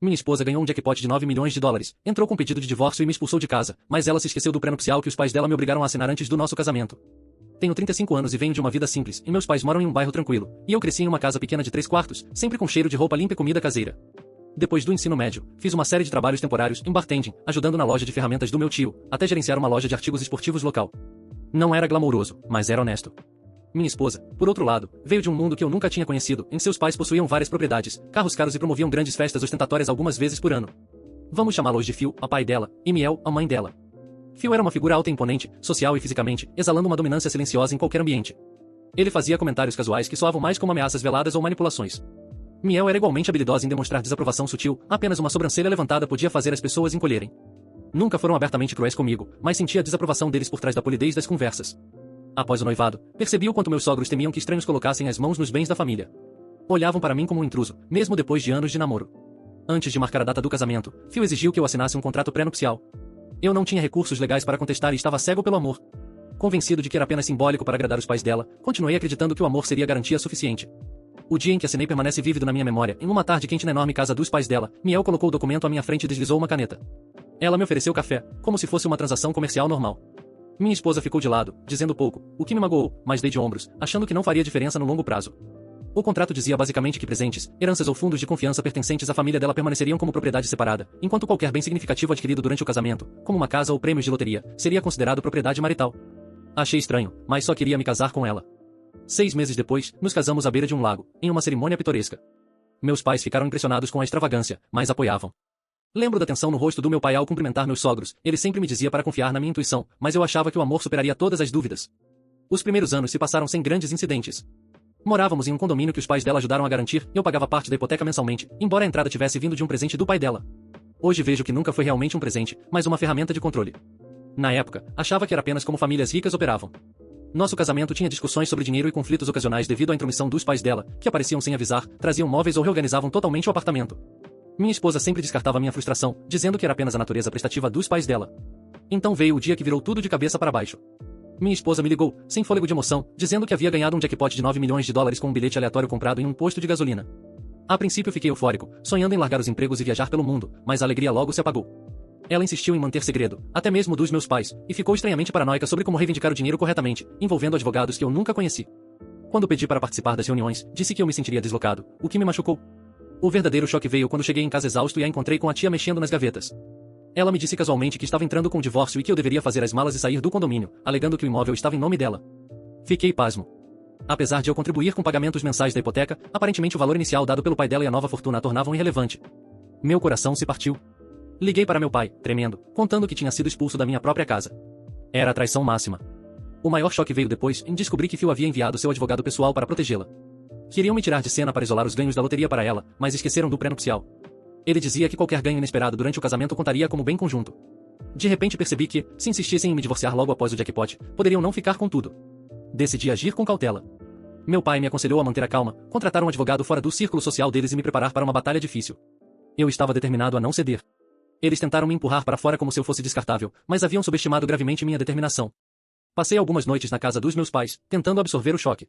Minha esposa ganhou um jackpot de 9 milhões de dólares, entrou com pedido de divórcio e me expulsou de casa, mas ela se esqueceu do pré-nupcial que os pais dela me obrigaram a assinar antes do nosso casamento. Tenho 35 anos e venho de uma vida simples, e meus pais moram em um bairro tranquilo, e eu cresci em uma casa pequena de 3 quartos, sempre com cheiro de roupa limpa e comida caseira. Depois do ensino médio, fiz uma série de trabalhos temporários em bartending, ajudando na loja de ferramentas do meu tio, até gerenciar uma loja de artigos esportivos local. Não era glamouroso, mas era honesto. Minha esposa, por outro lado, veio de um mundo que eu nunca tinha conhecido, em seus pais possuíam várias propriedades, carros caros e promoviam grandes festas ostentatórias algumas vezes por ano. Vamos chamá-los de Phil, a pai dela, e Miel, a mãe dela. Phil era uma figura alta e imponente, social e fisicamente, exalando uma dominância silenciosa em qualquer ambiente. Ele fazia comentários casuais que soavam mais como ameaças veladas ou manipulações. Miel era igualmente habilidosa em demonstrar desaprovação sutil, apenas uma sobrancelha levantada podia fazer as pessoas encolherem. Nunca foram abertamente cruéis comigo, mas sentia a desaprovação deles por trás da polidez das conversas. Após o noivado, percebi o quanto meus sogros temiam que estranhos colocassem as mãos nos bens da família. Olhavam para mim como um intruso, mesmo depois de anos de namoro. Antes de marcar a data do casamento, Phil exigiu que eu assinasse um contrato pré-nupcial. Eu não tinha recursos legais para contestar e estava cego pelo amor. Convencido de que era apenas simbólico para agradar os pais dela, continuei acreditando que o amor seria garantia suficiente. O dia em que assinei permanece vívido na minha memória. Em uma tarde quente na enorme casa dos pais dela, Miel colocou o documento à minha frente e deslizou uma caneta. Ela me ofereceu café, como se fosse uma transação comercial normal. Minha esposa ficou de lado, dizendo pouco, o que me magoou, mas dei de ombros, achando que não faria diferença no longo prazo. O contrato dizia basicamente que presentes, heranças ou fundos de confiança pertencentes à família dela permaneceriam como propriedade separada, enquanto qualquer bem significativo adquirido durante o casamento, como uma casa ou prêmios de loteria, seria considerado propriedade marital. Achei estranho, mas só queria me casar com ela. 6 meses depois, nos casamos à beira de um lago, em uma cerimônia pitoresca. Meus pais ficaram impressionados com a extravagância, mas apoiavam. Lembro da tensão no rosto do meu pai ao cumprimentar meus sogros. Ele sempre me dizia para confiar na minha intuição, mas eu achava que o amor superaria todas as dúvidas. Os primeiros anos se passaram sem grandes incidentes. Morávamos em um condomínio que os pais dela ajudaram a garantir, e eu pagava parte da hipoteca mensalmente, embora a entrada tivesse vindo de um presente do pai dela. Hoje vejo que nunca foi realmente um presente, mas uma ferramenta de controle. Na época, achava que era apenas como famílias ricas operavam. Nosso casamento tinha discussões sobre dinheiro e conflitos ocasionais devido à intromissão dos pais dela, que apareciam sem avisar, traziam móveis ou reorganizavam totalmente o apartamento. Minha esposa sempre descartava minha frustração, dizendo que era apenas a natureza prestativa dos pais dela. Então veio o dia que virou tudo de cabeça para baixo. Minha esposa me ligou, sem fôlego de emoção, dizendo que havia ganhado um jackpot de 9 milhões de dólares com um bilhete aleatório comprado em um posto de gasolina. A princípio fiquei eufórico, sonhando em largar os empregos e viajar pelo mundo, mas a alegria logo se apagou. Ela insistiu em manter segredo, até mesmo dos meus pais, e ficou estranhamente paranoica sobre como reivindicar o dinheiro corretamente, envolvendo advogados que eu nunca conheci. Quando pedi para participar das reuniões, disse que eu me sentiria deslocado, o que me machucou. O verdadeiro choque veio quando cheguei em casa exausto e a encontrei com a tia mexendo nas gavetas. Ela me disse casualmente que estava entrando com o divórcio e que eu deveria fazer as malas e sair do condomínio, alegando que o imóvel estava em nome dela. Fiquei pasmo. Apesar de eu contribuir com pagamentos mensais da hipoteca, aparentemente o valor inicial dado pelo pai dela e a nova fortuna a tornavam irrelevante. Meu coração se partiu. Liguei para meu pai, tremendo, contando que tinha sido expulso da minha própria casa. Era a traição máxima. O maior choque veio depois em descobrir que Phil havia enviado seu advogado pessoal para protegê-la. Queriam me tirar de cena para isolar os ganhos da loteria para ela, mas esqueceram do pré-nupcial. Ele dizia que qualquer ganho inesperado durante o casamento contaria como bem conjunto. De repente percebi que, se insistissem em me divorciar logo após o jackpot, poderiam não ficar com tudo. Decidi agir com cautela. Meu pai me aconselhou a manter a calma, contratar um advogado fora do círculo social deles e me preparar para uma batalha difícil. Eu estava determinado a não ceder. Eles tentaram me empurrar para fora como se eu fosse descartável, mas haviam subestimado gravemente minha determinação. Passei algumas noites na casa dos meus pais, tentando absorver o choque.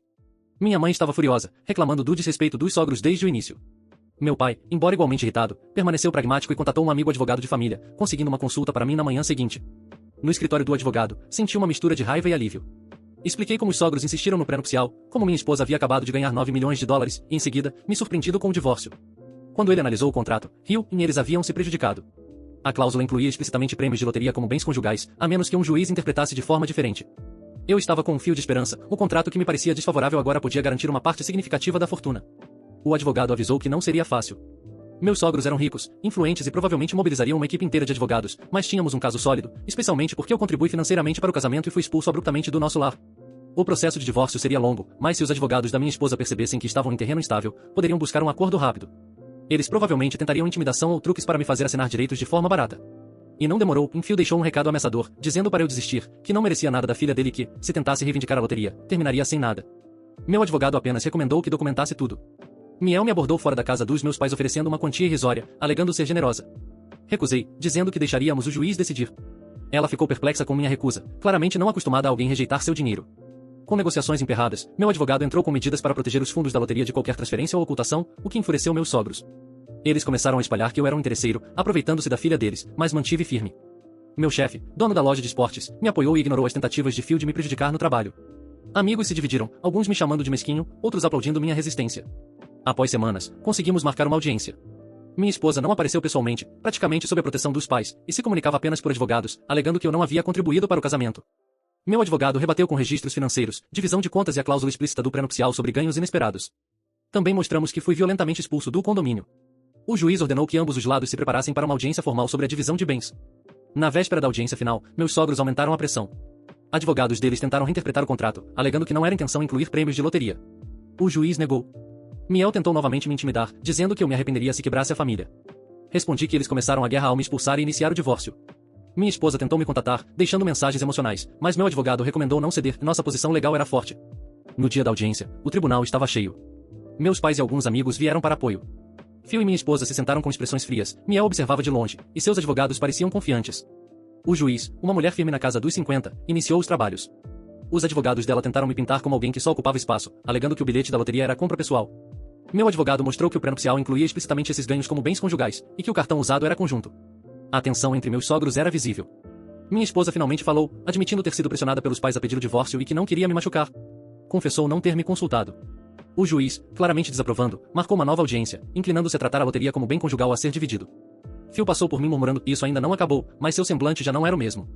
Minha mãe estava furiosa, reclamando do desrespeito dos sogros desde o início. Meu pai, embora igualmente irritado, permaneceu pragmático e contatou um amigo advogado de família, conseguindo uma consulta para mim na manhã seguinte. No escritório do advogado, senti uma mistura de raiva e alívio. Expliquei como os sogros insistiram no pré-nupcial, como minha esposa havia acabado de ganhar 9 milhões de dólares, e em seguida, me surpreendido com o divórcio. Quando ele analisou o contrato, riu e eles haviam se prejudicado. A cláusula incluía explicitamente prêmios de loteria como bens conjugais, a menos que um juiz interpretasse de forma diferente. Eu estava com um fio de esperança, o contrato que me parecia desfavorável agora podia garantir uma parte significativa da fortuna. O advogado avisou que não seria fácil. Meus sogros eram ricos, influentes e provavelmente mobilizariam uma equipe inteira de advogados, mas tínhamos um caso sólido, especialmente porque eu contribuí financeiramente para o casamento e fui expulso abruptamente do nosso lar. O processo de divórcio seria longo, mas se os advogados da minha esposa percebessem que estavam em terreno instável, poderiam buscar um acordo rápido. Eles provavelmente tentariam intimidação ou truques para me fazer assinar direitos de forma barata. E não demorou, Phil deixou um recado ameaçador, dizendo para eu desistir, que não merecia nada da filha dele e que, se tentasse reivindicar a loteria, terminaria sem nada. Meu advogado apenas recomendou que documentasse tudo. Miel me abordou fora da casa dos meus pais oferecendo uma quantia irrisória, alegando ser generosa. Recusei, dizendo que deixaríamos o juiz decidir. Ela ficou perplexa com minha recusa, claramente não acostumada a alguém rejeitar seu dinheiro. Com negociações emperradas, meu advogado entrou com medidas para proteger os fundos da loteria de qualquer transferência ou ocultação, o que enfureceu meus sogros. Eles começaram a espalhar que eu era um interesseiro, aproveitando-se da filha deles, mas mantive firme. Meu chefe, dono da loja de esportes, me apoiou e ignorou as tentativas de Phil de me prejudicar no trabalho. Amigos se dividiram, alguns me chamando de mesquinho, outros aplaudindo minha resistência. Após semanas, conseguimos marcar uma audiência. Minha esposa não apareceu pessoalmente, praticamente sob a proteção dos pais, e se comunicava apenas por advogados, alegando que eu não havia contribuído para o casamento. Meu advogado rebateu com registros financeiros, divisão de contas e a cláusula explícita do pré-nupcial sobre ganhos inesperados. Também mostramos que fui violentamente expulso do condomínio. O juiz ordenou que ambos os lados se preparassem para uma audiência formal sobre a divisão de bens. Na véspera da audiência final, meus sogros aumentaram a pressão. Advogados deles tentaram reinterpretar o contrato, alegando que não era intenção incluir prêmios de loteria. O juiz negou. Miel tentou novamente me intimidar, dizendo que eu me arrependeria se quebrasse a família. Respondi que eles começaram a guerra ao me expulsar e iniciar o divórcio. Minha esposa tentou me contatar, deixando mensagens emocionais, mas meu advogado recomendou não ceder, nossa posição legal era forte. No dia da audiência, o tribunal estava cheio. Meus pais e alguns amigos vieram para apoio. Phil e minha esposa se sentaram com expressões frias, Miel observava de longe, e seus advogados pareciam confiantes. O juiz, uma mulher firme na casa dos 50, iniciou os trabalhos. Os advogados dela tentaram me pintar como alguém que só ocupava espaço, alegando que o bilhete da loteria era compra pessoal. Meu advogado mostrou que o pré-nupcial incluía explicitamente esses ganhos como bens conjugais, e que o cartão usado era conjunto. A tensão entre meus sogros era visível. Minha esposa finalmente falou, admitindo ter sido pressionada pelos pais a pedir o divórcio e que não queria me machucar. Confessou não ter me consultado. O juiz, claramente desaprovando, marcou uma nova audiência, inclinando-se a tratar a loteria como bem conjugal a ser dividido. Phil passou por mim murmurando que isso ainda não acabou, mas seu semblante já não era o mesmo.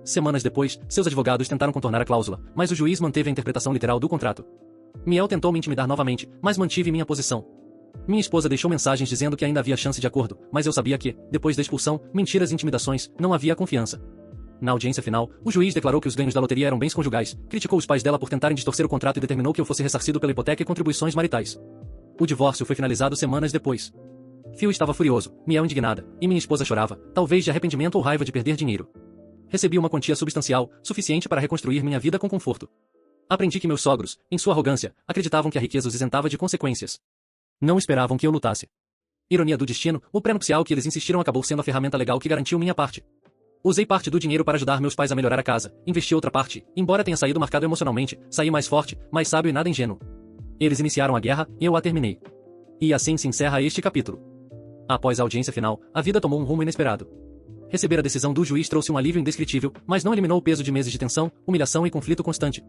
Semanas depois, seus advogados tentaram contornar a cláusula, mas o juiz manteve a interpretação literal do contrato. Miel tentou me intimidar novamente, mas mantive minha posição. Minha esposa deixou mensagens dizendo que ainda havia chance de acordo, mas eu sabia que, depois da expulsão, mentiras e intimidações, não havia confiança. Na audiência final, o juiz declarou que os ganhos da loteria eram bens conjugais, criticou os pais dela por tentarem distorcer o contrato e determinou que eu fosse ressarcido pela hipoteca e contribuições maritais. O divórcio foi finalizado semanas depois. Phil estava furioso, Miel indignada, e minha esposa chorava, talvez de arrependimento ou raiva de perder dinheiro. Recebi uma quantia substancial, suficiente para reconstruir minha vida com conforto. Aprendi que meus sogros, em sua arrogância, acreditavam que a riqueza os isentava de consequências. Não esperavam que eu lutasse. Ironia do destino, o pré-nupcial que eles insistiram acabou sendo a ferramenta legal que garantiu minha parte. Usei parte do dinheiro para ajudar meus pais a melhorar a casa, investi outra parte, embora tenha saído marcado emocionalmente, saí mais forte, mais sábio e nada ingênuo. Eles iniciaram a guerra, e eu a terminei. E assim se encerra este capítulo. Após a audiência final, a vida tomou um rumo inesperado. Receber a decisão do juiz trouxe um alívio indescritível, mas não eliminou o peso de meses de tensão, humilhação e conflito constante.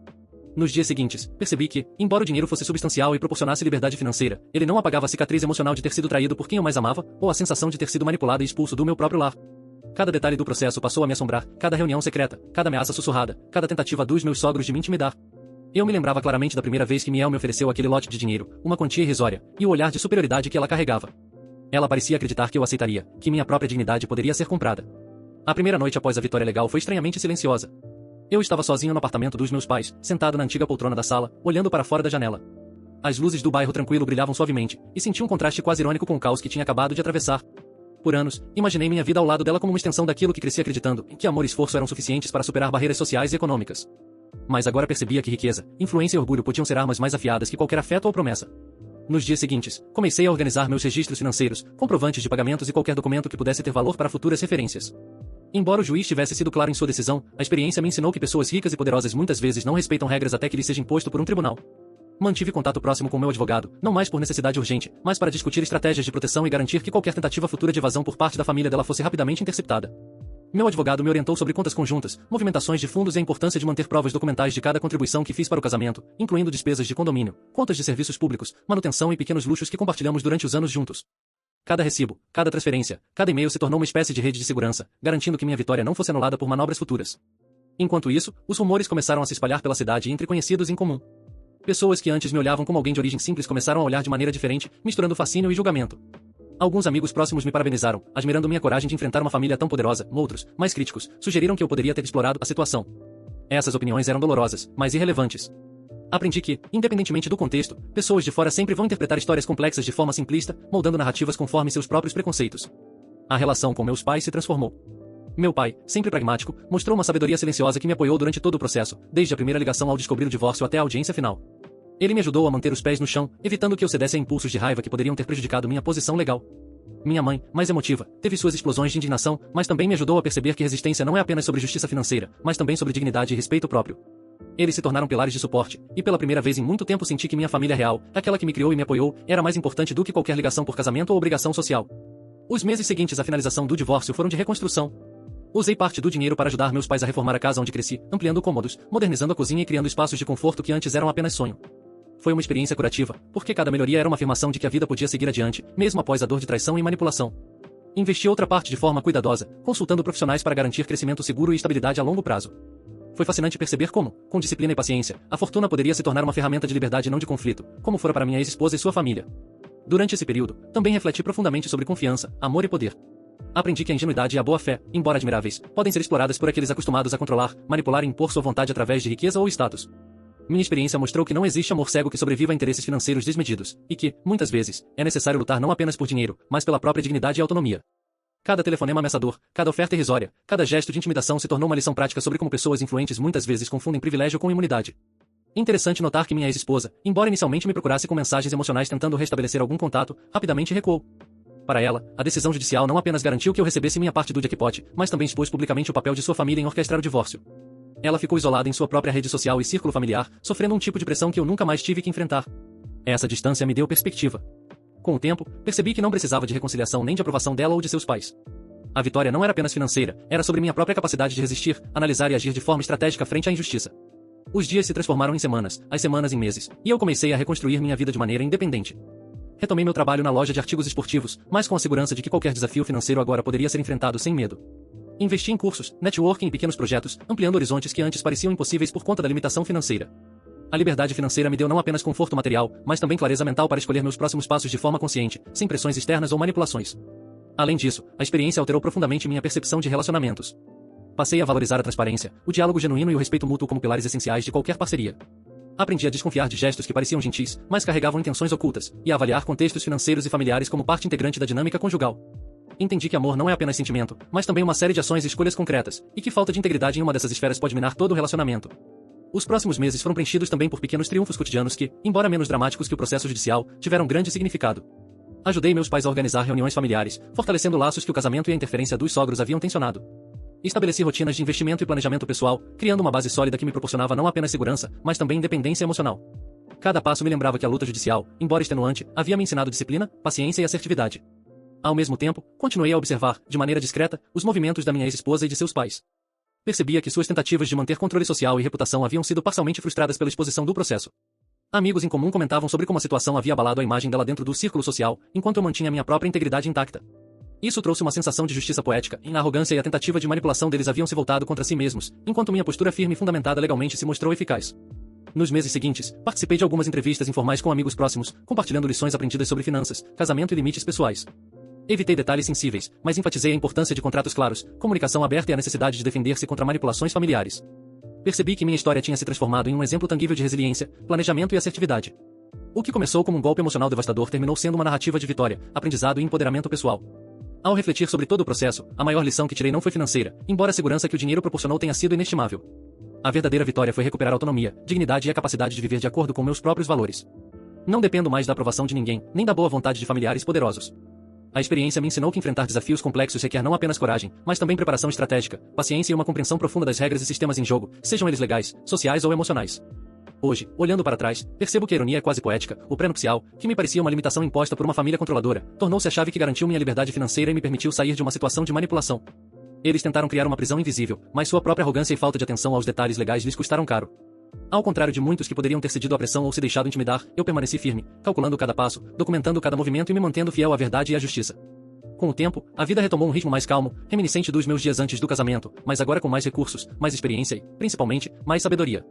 Nos dias seguintes, percebi que, embora o dinheiro fosse substancial e proporcionasse liberdade financeira, ele não apagava a cicatriz emocional de ter sido traído por quem eu mais amava, ou a sensação de ter sido manipulado e expulso do meu próprio lar. Cada detalhe do processo passou a me assombrar, cada reunião secreta, cada ameaça sussurrada, cada tentativa dos meus sogros de me intimidar. Eu me lembrava claramente da primeira vez que Miel me ofereceu aquele lote de dinheiro, uma quantia irrisória, e o olhar de superioridade que ela carregava. Ela parecia acreditar que eu aceitaria, que minha própria dignidade poderia ser comprada. A primeira noite após a vitória legal foi estranhamente silenciosa. Eu estava sozinho no apartamento dos meus pais, sentado na antiga poltrona da sala, olhando para fora da janela. As luzes do bairro tranquilo brilhavam suavemente, e senti um contraste quase irônico com o caos que tinha acabado de atravessar. Por anos, imaginei minha vida ao lado dela como uma extensão daquilo que cresci acreditando, que amor e esforço eram suficientes para superar barreiras sociais e econômicas. Mas agora percebia que riqueza, influência e orgulho podiam ser armas mais afiadas que qualquer afeto ou promessa. Nos dias seguintes, comecei a organizar meus registros financeiros, comprovantes de pagamentos e qualquer documento que pudesse ter valor para futuras referências. Embora o juiz tivesse sido claro em sua decisão, a experiência me ensinou que pessoas ricas e poderosas muitas vezes não respeitam regras até que lhes seja imposto por um tribunal. Mantive contato próximo com meu advogado, não mais por necessidade urgente, mas para discutir estratégias de proteção e garantir que qualquer tentativa futura de evasão por parte da família dela fosse rapidamente interceptada. Meu advogado me orientou sobre contas conjuntas, movimentações de fundos e a importância de manter provas documentais de cada contribuição que fiz para o casamento, incluindo despesas de condomínio, contas de serviços públicos, manutenção e pequenos luxos que compartilhamos durante os anos juntos. Cada recibo, cada transferência, cada e-mail se tornou uma espécie de rede de segurança, garantindo que minha vitória não fosse anulada por manobras futuras. Enquanto isso, os rumores começaram a se espalhar pela cidade entre conhecidos em comum. Pessoas que antes me olhavam como alguém de origem simples começaram a olhar de maneira diferente, misturando fascínio e julgamento. Alguns amigos próximos me parabenizaram, admirando minha coragem de enfrentar uma família tão poderosa. Outros, mais críticos, sugeriram que eu poderia ter explorado a situação. Essas opiniões eram dolorosas, mas irrelevantes. Aprendi que, independentemente do contexto, pessoas de fora sempre vão interpretar histórias complexas de forma simplista, moldando narrativas conforme seus próprios preconceitos. A relação com meus pais se transformou. Meu pai, sempre pragmático, mostrou uma sabedoria silenciosa que me apoiou durante todo o processo, desde a primeira ligação ao descobrir o divórcio até a audiência final. Ele me ajudou a manter os pés no chão, evitando que eu cedesse a impulsos de raiva que poderiam ter prejudicado minha posição legal. Minha mãe, mais emotiva, teve suas explosões de indignação, mas também me ajudou a perceber que resistência não é apenas sobre justiça financeira, mas também sobre dignidade e respeito próprio. Eles se tornaram pilares de suporte, e pela primeira vez em muito tempo senti que minha família real, aquela que me criou e me apoiou, era mais importante do que qualquer ligação por casamento ou obrigação social. Os meses seguintes à finalização do divórcio foram de reconstrução. Usei parte do dinheiro para ajudar meus pais a reformar a casa onde cresci, ampliando cômodos, modernizando a cozinha e criando espaços de conforto que antes eram apenas sonho. Foi uma experiência curativa, porque cada melhoria era uma afirmação de que a vida podia seguir adiante, mesmo após a dor de traição e manipulação. Investi outra parte de forma cuidadosa, consultando profissionais para garantir crescimento seguro e estabilidade a longo prazo. Foi fascinante perceber como, com disciplina e paciência, a fortuna poderia se tornar uma ferramenta de liberdade e não de conflito, como fora para minha ex-esposa e sua família. Durante esse período, também refleti profundamente sobre confiança, amor e poder. Aprendi que a ingenuidade e a boa-fé, embora admiráveis, podem ser exploradas por aqueles acostumados a controlar, manipular e impor sua vontade através de riqueza ou status. Minha experiência mostrou que não existe amor cego que sobreviva a interesses financeiros desmedidos, e que, muitas vezes, é necessário lutar não apenas por dinheiro, mas pela própria dignidade e autonomia. Cada telefonema ameaçador, cada oferta irrisória, cada gesto de intimidação se tornou uma lição prática sobre como pessoas influentes muitas vezes confundem privilégio com imunidade. Interessante notar que minha ex-esposa, embora inicialmente me procurasse com mensagens emocionais tentando restabelecer algum contato, rapidamente recuou. Para ela, a decisão judicial não apenas garantiu que eu recebesse minha parte do jackpot, mas também expôs publicamente o papel de sua família em orquestrar o divórcio. Ela ficou isolada em sua própria rede social e círculo familiar, sofrendo um tipo de pressão que eu nunca mais tive que enfrentar. Essa distância me deu perspectiva. Com o tempo, percebi que não precisava de reconciliação nem de aprovação dela ou de seus pais. A vitória não era apenas financeira, era sobre minha própria capacidade de resistir, analisar e agir de forma estratégica frente à injustiça. Os dias se transformaram em semanas, as semanas em meses, e eu comecei a reconstruir minha vida de maneira independente. Retomei meu trabalho na loja de artigos esportivos, mas com a segurança de que qualquer desafio financeiro agora poderia ser enfrentado sem medo. Investi em cursos, networking e pequenos projetos, ampliando horizontes que antes pareciam impossíveis por conta da limitação financeira. A liberdade financeira me deu não apenas conforto material, mas também clareza mental para escolher meus próximos passos de forma consciente, sem pressões externas ou manipulações. Além disso, a experiência alterou profundamente minha percepção de relacionamentos. Passei a valorizar a transparência, o diálogo genuíno e o respeito mútuo como pilares essenciais de qualquer parceria. Aprendi a desconfiar de gestos que pareciam gentis, mas carregavam intenções ocultas, e a avaliar contextos financeiros e familiares como parte integrante da dinâmica conjugal. Entendi que amor não é apenas sentimento, mas também uma série de ações e escolhas concretas, e que falta de integridade em uma dessas esferas pode minar todo o relacionamento. Os próximos meses foram preenchidos também por pequenos triunfos cotidianos que, embora menos dramáticos que o processo judicial, tiveram grande significado. Ajudei meus pais a organizar reuniões familiares, fortalecendo laços que o casamento e a interferência dos sogros haviam tensionado. Estabeleci rotinas de investimento e planejamento pessoal, criando uma base sólida que me proporcionava não apenas segurança, mas também independência emocional. Cada passo me lembrava que a luta judicial, embora extenuante, havia me ensinado disciplina, paciência e assertividade. Ao mesmo tempo, continuei a observar, de maneira discreta, os movimentos da minha ex-esposa e de seus pais. Percebia que suas tentativas de manter controle social e reputação haviam sido parcialmente frustradas pela exposição do processo. Amigos em comum comentavam sobre como a situação havia abalado a imagem dela dentro do círculo social, enquanto eu mantinha minha própria integridade intacta. Isso trouxe uma sensação de justiça poética, e a arrogância e a tentativa de manipulação deles haviam se voltado contra si mesmos, enquanto minha postura firme e fundamentada legalmente se mostrou eficaz. Nos meses seguintes, participei de algumas entrevistas informais com amigos próximos, compartilhando lições aprendidas sobre finanças, casamento e limites pessoais. Evitei detalhes sensíveis, mas enfatizei a importância de contratos claros, comunicação aberta e a necessidade de defender-se contra manipulações familiares. Percebi que minha história tinha se transformado em um exemplo tangível de resiliência, planejamento e assertividade. O que começou como um golpe emocional devastador terminou sendo uma narrativa de vitória, aprendizado e empoderamento pessoal. Ao refletir sobre todo o processo, a maior lição que tirei não foi financeira, embora a segurança que o dinheiro proporcionou tenha sido inestimável. A verdadeira vitória foi recuperar a autonomia, dignidade e a capacidade de viver de acordo com meus próprios valores. Não dependo mais da aprovação de ninguém, nem da boa vontade de familiares poderosos. A experiência me ensinou que enfrentar desafios complexos requer não apenas coragem, mas também preparação estratégica, paciência e uma compreensão profunda das regras e sistemas em jogo, sejam eles legais, sociais ou emocionais. Hoje, olhando para trás, percebo que a ironia é quase poética. O pré-nupcial, que me parecia uma limitação imposta por uma família controladora, tornou-se a chave que garantiu minha liberdade financeira e me permitiu sair de uma situação de manipulação. Eles tentaram criar uma prisão invisível, mas sua própria arrogância e falta de atenção aos detalhes legais lhes custaram caro. Ao contrário de muitos que poderiam ter cedido à pressão ou se deixado intimidar, eu permaneci firme, calculando cada passo, documentando cada movimento e me mantendo fiel à verdade e à justiça. Com o tempo, a vida retomou um ritmo mais calmo, reminiscente dos meus dias antes do casamento, mas agora com mais recursos, mais experiência e, principalmente, mais sabedoria.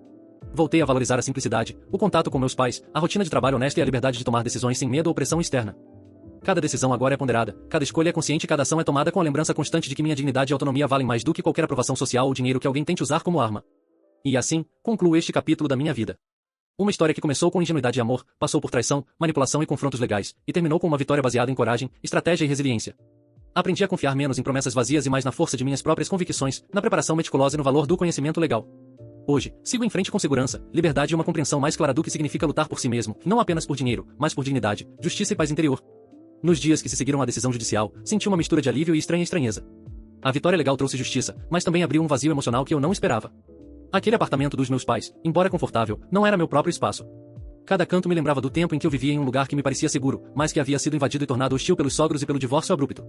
Voltei a valorizar a simplicidade, o contato com meus pais, a rotina de trabalho honesta e a liberdade de tomar decisões sem medo ou pressão externa. Cada decisão agora é ponderada, cada escolha é consciente e cada ação é tomada com a lembrança constante de que minha dignidade e autonomia valem mais do que qualquer aprovação social ou dinheiro que alguém tente usar como arma. E assim, concluo este capítulo da minha vida. Uma história que começou com ingenuidade e amor, passou por traição, manipulação e confrontos legais, e terminou com uma vitória baseada em coragem, estratégia e resiliência. Aprendi a confiar menos em promessas vazias e mais na força de minhas próprias convicções, na preparação meticulosa e no valor do conhecimento legal. Hoje, sigo em frente com segurança, liberdade e uma compreensão mais clara do que significa lutar por si mesmo, não apenas por dinheiro, mas por dignidade, justiça e paz interior. Nos dias que se seguiram à decisão judicial, senti uma mistura de alívio e estranheza. A vitória legal trouxe justiça, mas também abriu um vazio emocional que eu não esperava. Aquele apartamento dos meus pais, embora confortável, não era meu próprio espaço. Cada canto me lembrava do tempo em que eu vivia em um lugar que me parecia seguro, mas que havia sido invadido e tornado hostil pelos sogros e pelo divórcio abrupto.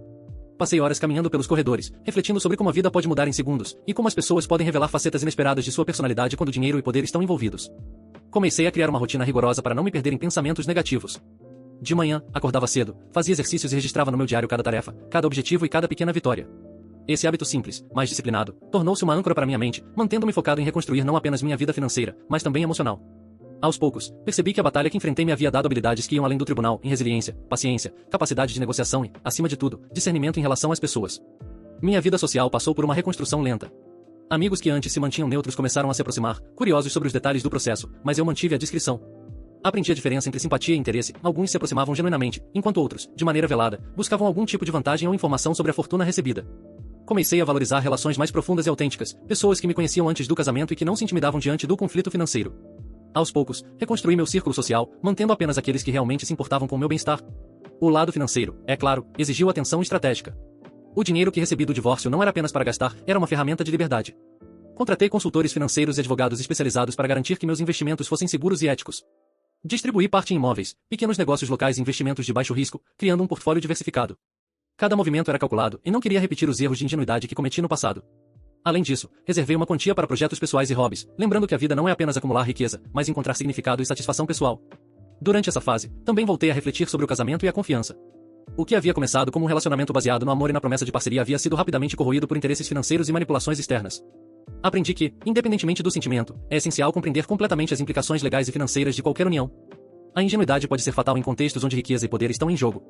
Passei horas caminhando pelos corredores, refletindo sobre como a vida pode mudar em segundos, e como as pessoas podem revelar facetas inesperadas de sua personalidade quando dinheiro e poder estão envolvidos. Comecei a criar uma rotina rigorosa para não me perder em pensamentos negativos. De manhã, acordava cedo, fazia exercícios e registrava no meu diário cada tarefa, cada objetivo e cada pequena vitória. Esse hábito simples, mas disciplinado, tornou-se uma âncora para minha mente, mantendo-me focado em reconstruir não apenas minha vida financeira, mas também emocional. Aos poucos, percebi que a batalha que enfrentei me havia dado habilidades que iam além do tribunal, em resiliência, paciência, capacidade de negociação e, acima de tudo, discernimento em relação às pessoas. Minha vida social passou por uma reconstrução lenta. Amigos que antes se mantinham neutros começaram a se aproximar, curiosos sobre os detalhes do processo, mas eu mantive a discrição. Aprendi a diferença entre simpatia e interesse, alguns se aproximavam genuinamente, enquanto outros, de maneira velada, buscavam algum tipo de vantagem ou informação sobre a fortuna recebida. Comecei a valorizar relações mais profundas e autênticas, pessoas que me conheciam antes do casamento e que não se intimidavam diante do conflito financeiro. Aos poucos, reconstruí meu círculo social, mantendo apenas aqueles que realmente se importavam com o meu bem-estar. O lado financeiro, é claro, exigiu atenção estratégica. O dinheiro que recebi do divórcio não era apenas para gastar, era uma ferramenta de liberdade. Contratei consultores financeiros e advogados especializados para garantir que meus investimentos fossem seguros e éticos. Distribuí parte em imóveis, pequenos negócios locais e investimentos de baixo risco, criando um portfólio diversificado. Cada movimento era calculado, e não queria repetir os erros de ingenuidade que cometi no passado. Além disso, reservei uma quantia para projetos pessoais e hobbies, lembrando que a vida não é apenas acumular riqueza, mas encontrar significado e satisfação pessoal. Durante essa fase, também voltei a refletir sobre o casamento e a confiança. O que havia começado como um relacionamento baseado no amor e na promessa de parceria havia sido rapidamente corroído por interesses financeiros e manipulações externas. Aprendi que, independentemente do sentimento, é essencial compreender completamente as implicações legais e financeiras de qualquer união. A ingenuidade pode ser fatal em contextos onde riqueza e poder estão em jogo.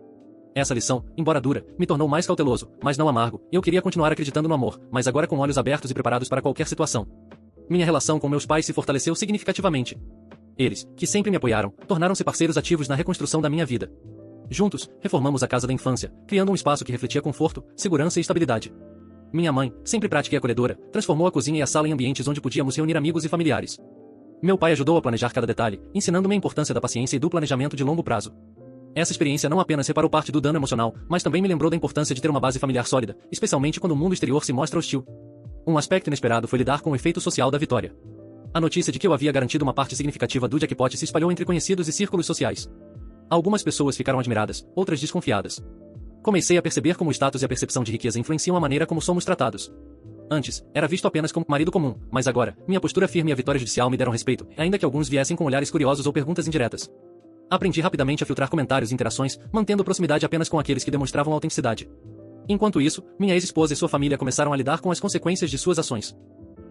Essa lição, embora dura, me tornou mais cauteloso, mas não amargo, e eu queria continuar acreditando no amor, mas agora com olhos abertos e preparados para qualquer situação. Minha relação com meus pais se fortaleceu significativamente. Eles, que sempre me apoiaram, tornaram-se parceiros ativos na reconstrução da minha vida. Juntos, reformamos a casa da infância, criando um espaço que refletia conforto, segurança e estabilidade. Minha mãe, sempre prática e acolhedora, transformou a cozinha e a sala em ambientes onde podíamos reunir amigos e familiares. Meu pai ajudou a planejar cada detalhe, ensinando-me a importância da paciência e do planejamento de longo prazo. Essa experiência não apenas reparou parte do dano emocional, mas também me lembrou da importância de ter uma base familiar sólida, especialmente quando o mundo exterior se mostra hostil. Um aspecto inesperado foi lidar com o efeito social da vitória. A notícia de que eu havia garantido uma parte significativa do jackpot se espalhou entre conhecidos e círculos sociais. Algumas pessoas ficaram admiradas, outras desconfiadas. Comecei a perceber como o status e a percepção de riqueza influenciam a maneira como somos tratados. Antes, era visto apenas como marido comum, mas agora, minha postura firme e a vitória judicial me deram respeito, ainda que alguns viessem com olhares curiosos ou perguntas indiretas. Aprendi rapidamente a filtrar comentários e interações, mantendo proximidade apenas com aqueles que demonstravam autenticidade. Enquanto isso, minha ex-esposa e sua família começaram a lidar com as consequências de suas ações.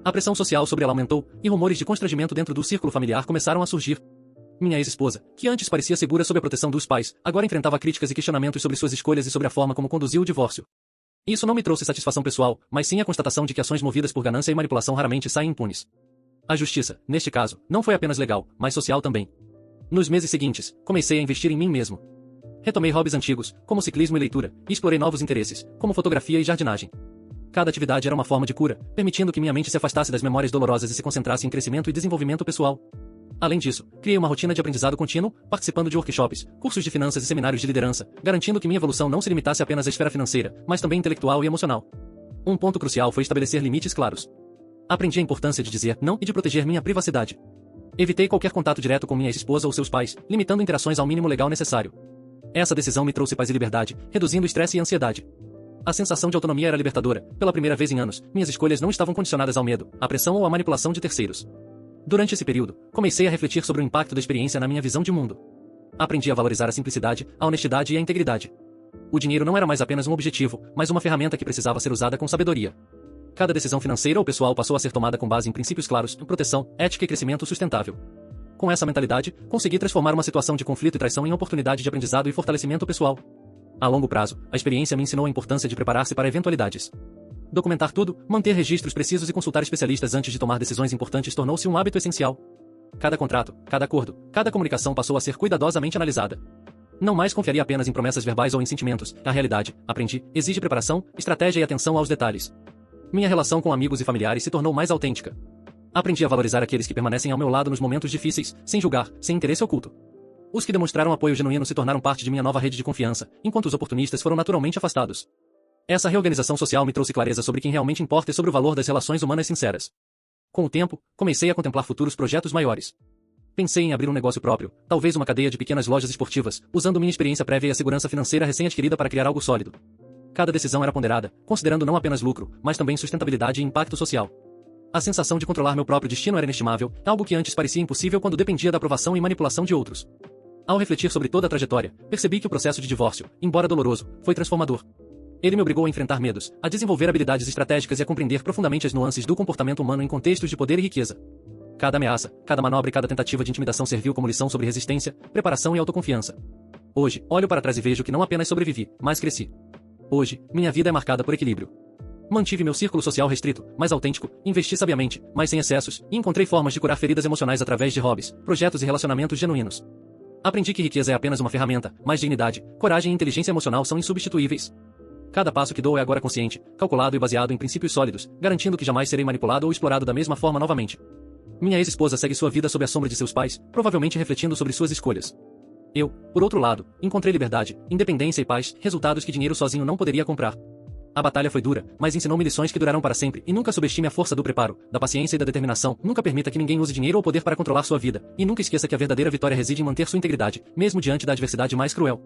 A pressão social sobre ela aumentou, e rumores de constrangimento dentro do círculo familiar começaram a surgir. Minha ex-esposa, que antes parecia segura sob a proteção dos pais, agora enfrentava críticas e questionamentos sobre suas escolhas e sobre a forma como conduziu o divórcio. Isso não me trouxe satisfação pessoal, mas sim a constatação de que ações movidas por ganância e manipulação raramente saem impunes. A justiça, neste caso, não foi apenas legal, mas social também. Nos meses seguintes, comecei a investir em mim mesmo. Retomei hobbies antigos, como ciclismo e leitura, e explorei novos interesses, como fotografia e jardinagem. Cada atividade era uma forma de cura, permitindo que minha mente se afastasse das memórias dolorosas e se concentrasse em crescimento e desenvolvimento pessoal. Além disso, criei uma rotina de aprendizado contínuo, participando de workshops, cursos de finanças e seminários de liderança, garantindo que minha evolução não se limitasse apenas à esfera financeira, mas também intelectual e emocional. Um ponto crucial foi estabelecer limites claros. Aprendi a importância de dizer não e de proteger minha privacidade. Evitei qualquer contato direto com minha ex-esposa ou seus pais, limitando interações ao mínimo legal necessário. Essa decisão me trouxe paz e liberdade, reduzindo o estresse e a ansiedade. A sensação de autonomia era libertadora. Pela primeira vez em anos, minhas escolhas não estavam condicionadas ao medo, à pressão ou à manipulação de terceiros. Durante esse período, comecei a refletir sobre o impacto da experiência na minha visão de mundo. Aprendi a valorizar a simplicidade, a honestidade e a integridade. O dinheiro não era mais apenas um objetivo, mas uma ferramenta que precisava ser usada com sabedoria. Cada decisão financeira ou pessoal passou a ser tomada com base em princípios claros, proteção, ética e crescimento sustentável. Com essa mentalidade, consegui transformar uma situação de conflito e traição em oportunidade de aprendizado e fortalecimento pessoal. A longo prazo, a experiência me ensinou a importância de preparar-se para eventualidades. Documentar tudo, manter registros precisos e consultar especialistas antes de tomar decisões importantes tornou-se um hábito essencial. Cada contrato, cada acordo, cada comunicação passou a ser cuidadosamente analisada. Não mais confiaria apenas em promessas verbais ou em sentimentos. A realidade, aprendi, exige preparação, estratégia e atenção aos detalhes. Minha relação com amigos e familiares se tornou mais autêntica. Aprendi a valorizar aqueles que permanecem ao meu lado nos momentos difíceis, sem julgar, sem interesse oculto. Os que demonstraram apoio genuíno se tornaram parte de minha nova rede de confiança, enquanto os oportunistas foram naturalmente afastados. Essa reorganização social me trouxe clareza sobre quem realmente importa e sobre o valor das relações humanas sinceras. Com o tempo, comecei a contemplar futuros projetos maiores. Pensei em abrir um negócio próprio, talvez uma cadeia de pequenas lojas esportivas, usando minha experiência prévia e a segurança financeira recém-adquirida para criar algo sólido. Cada decisão era ponderada, considerando não apenas lucro, mas também sustentabilidade e impacto social. A sensação de controlar meu próprio destino era inestimável, algo que antes parecia impossível quando dependia da aprovação e manipulação de outros. Ao refletir sobre toda a trajetória, percebi que o processo de divórcio, embora doloroso, foi transformador. Ele me obrigou a enfrentar medos, a desenvolver habilidades estratégicas e a compreender profundamente as nuances do comportamento humano em contextos de poder e riqueza. Cada ameaça, cada manobra e cada tentativa de intimidação serviu como lição sobre resistência, preparação e autoconfiança. Hoje, olho para trás e vejo que não apenas sobrevivi, mas cresci. Hoje, minha vida é marcada por equilíbrio. Mantive meu círculo social restrito, mas autêntico, investi sabiamente, mas sem excessos, e encontrei formas de curar feridas emocionais através de hobbies, projetos e relacionamentos genuínos. Aprendi que riqueza é apenas uma ferramenta, mas dignidade, coragem e inteligência emocional são insubstituíveis. Cada passo que dou é agora consciente, calculado e baseado em princípios sólidos, garantindo que jamais serei manipulado ou explorado da mesma forma novamente. Minha ex-esposa segue sua vida sob a sombra de seus pais, provavelmente refletindo sobre suas escolhas. Eu, por outro lado, encontrei liberdade, independência e paz, resultados que dinheiro sozinho não poderia comprar. A batalha foi dura, mas ensinou-me lições que durarão para sempre, e nunca subestime a força do preparo, da paciência e da determinação. Nunca permita que ninguém use dinheiro ou poder para controlar sua vida, e nunca esqueça que a verdadeira vitória reside em manter sua integridade, mesmo diante da adversidade mais cruel.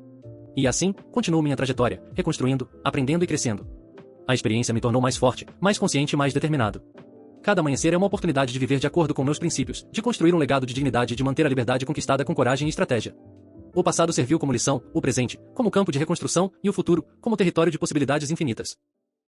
E assim, continuo minha trajetória, reconstruindo, aprendendo e crescendo. A experiência me tornou mais forte, mais consciente e mais determinado. Cada amanhecer é uma oportunidade de viver de acordo com meus princípios, de construir um legado de dignidade e de manter a liberdade conquistada com coragem e estratégia. O passado serviu como lição, o presente, como campo de reconstrução, e o futuro, como território de possibilidades infinitas.